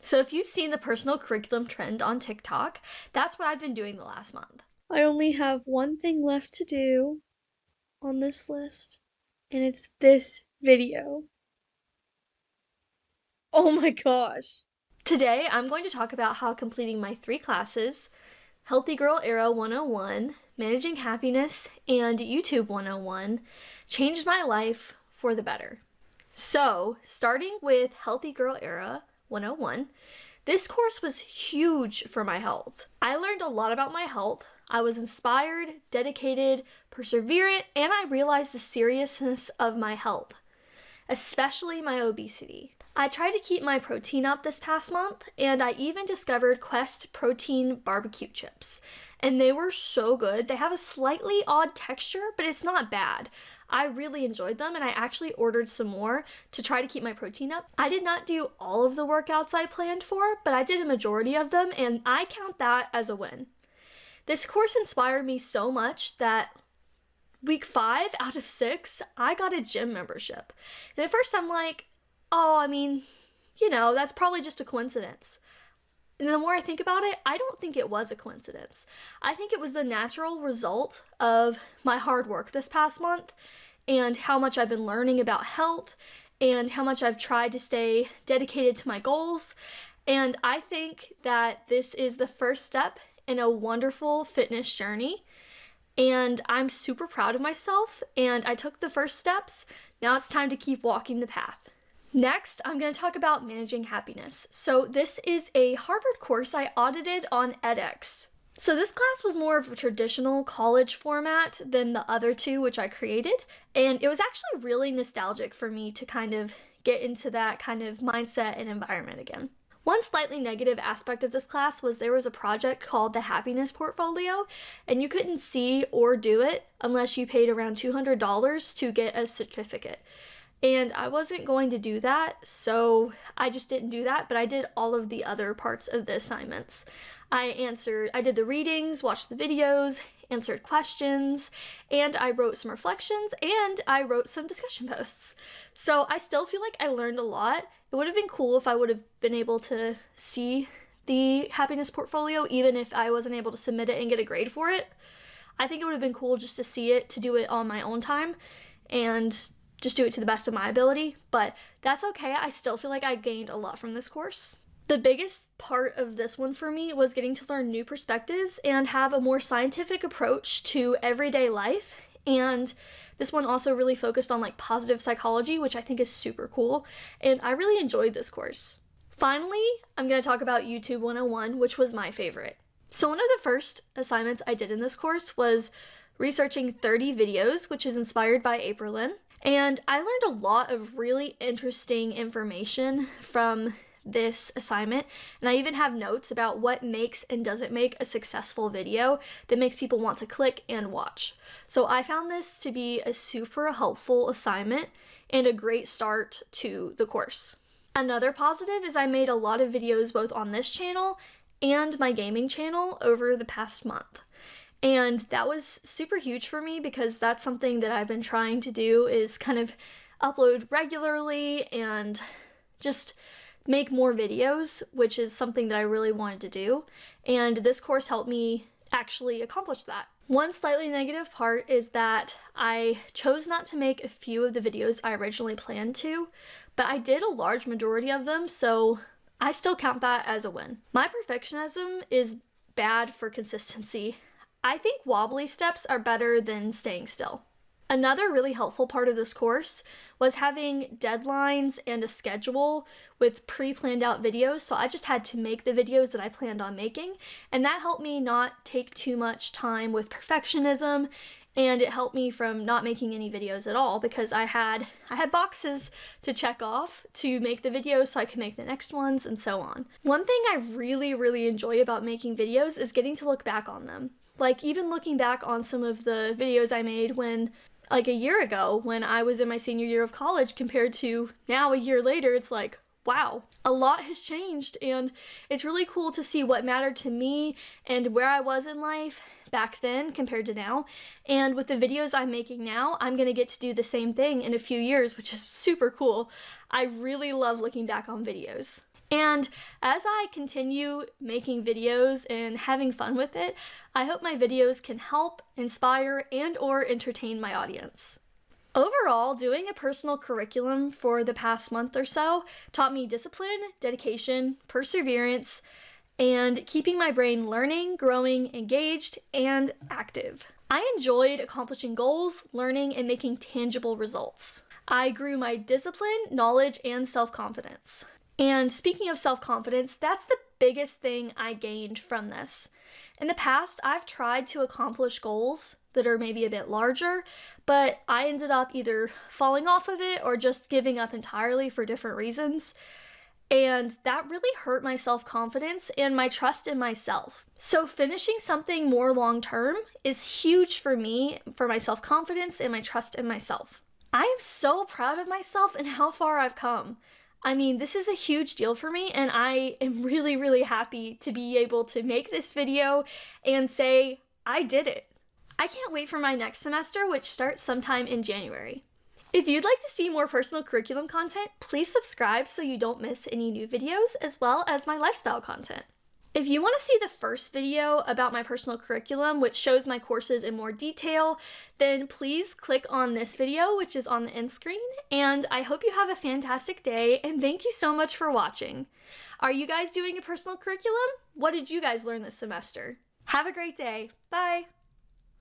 So if you've seen the personal curriculum trend on TikTok, that's what I've been doing the last month. I only have one thing left to do on this list, and it's this video. Oh my gosh. Today, I'm going to talk about how completing my 3 classes, Healthy Girl Era 101, Managing Happiness, and YouTube 101, changed my life for the better. So, starting with Healthy Girl Era 101, this course was huge for my health. I learned a lot about my health. I was inspired, dedicated, perseverant, and I realized the seriousness of my health, especially my obesity. I tried to keep my protein up this past month, and I even discovered Quest protein barbecue chips. And they were so good. They have a slightly odd texture, but it's not bad. I really enjoyed them, and I actually ordered some more to try to keep my protein up. I did not do all of the workouts I planned for, but I did a majority of them, and I count that as a win. This course inspired me so much that week 5 out of 6, I got a gym membership. And at first I'm like, that's probably just a coincidence. And the more I think about it, I don't think it was a coincidence. I think it was the natural result of my hard work this past month and how much I've been learning about health and how much I've tried to stay dedicated to my goals. And I think that this is the first step in a wonderful fitness journey. And I'm super proud of myself, and I took the first steps. Now it's time to keep walking the path. Next, I'm going to talk about managing happiness. So this is a Harvard course I audited on edX. So this class was more of a traditional college format than the other 2 which I created, and it was actually really nostalgic for me to kind of get into that kind of mindset and environment again. One slightly negative aspect of this class was there was a project called the Happiness Portfolio, and you couldn't see or do it unless you paid around $200 to get a certificate. And I wasn't going to do that, so I just didn't do that, but I did all of the other parts of the assignments. I did the readings, watched the videos, answered questions, and I wrote some reflections, and I wrote some discussion posts. So I still feel like I learned a lot. It would have been cool if I would have been able to see the happiness portfolio, even if I wasn't able to submit it and get a grade for it. I think it would have been cool just to see it, to do it on my own time, and just do it to the best of my ability, but that's okay. I still feel like I gained a lot from this course. The biggest part of this one for me was getting to learn new perspectives and have a more scientific approach to everyday life. And this one also really focused on positive psychology, which I think is super cool. And I really enjoyed this course. Finally, I'm going to talk about YouTube 101, which was my favorite. So one of the first assignments I did in this course was researching 30 videos, which is inspired by Aprilyn. And I learned a lot of really interesting information from this assignment, and I even have notes about what makes and doesn't make a successful video that makes people want to click and watch. So I found this to be a super helpful assignment and a great start to the course. Another positive is I made a lot of videos both on this channel and my gaming channel over the past month. And that was super huge for me because that's something that I've been trying to do, is kind of upload regularly and just make more videos, which is something that I really wanted to do. And this course helped me actually accomplish that. One slightly negative part is that I chose not to make a few of the videos I originally planned to, but I did a large majority of them, so I still count that as a win. My perfectionism is bad for consistency. I think wobbly steps are better than staying still. Another really helpful part of this course was having deadlines and a schedule with pre-planned out videos, so I just had to make the videos that I planned on making, and that helped me not take too much time with perfectionism, and it helped me from not making any videos at all because I had boxes to check off to make the videos so I could make the next ones and so on. One thing I really enjoy about making videos is getting to look back on them. Even looking back on some of the videos I made when a year ago when I was in my senior year of college compared to now a year later, it's like, wow, a lot has changed, and it's really cool to see what mattered to me and where I was in life back then compared to now. And with the videos I'm making now, I'm gonna get to do the same thing in a few years, which is super cool. I really love looking back on videos. And as I continue making videos and having fun with it, I hope my videos can help, inspire, and or entertain my audience. Overall, doing a personal curriculum for the past month or so taught me discipline, dedication, perseverance, and keeping my brain learning, growing, engaged, and active. I enjoyed accomplishing goals, learning, and making tangible results. I grew my discipline, knowledge, and self-confidence. And speaking of self-confidence, that's the biggest thing I gained from this. In the past, I've tried to accomplish goals that are maybe a bit larger, but I ended up either falling off of it or just giving up entirely for different reasons. And that really hurt my self-confidence and my trust in myself. So finishing something more long-term is huge for me, for my self-confidence and my trust in myself. I am so proud of myself and how far I've come. I mean, this is a huge deal for me, and I am really, really happy to be able to make this video and say, I did it. I can't wait for my next semester, which starts sometime in January. If you'd like to see more personal curriculum content, please subscribe so you don't miss any new videos, as well as my lifestyle content. If you want to see the first video about my personal curriculum, which shows my courses in more detail, then please click on this video, which is on the end screen, and I hope you have a fantastic day, and thank you so much for watching. Are you guys doing a personal curriculum? What did you guys learn this semester? Have a great day. Bye!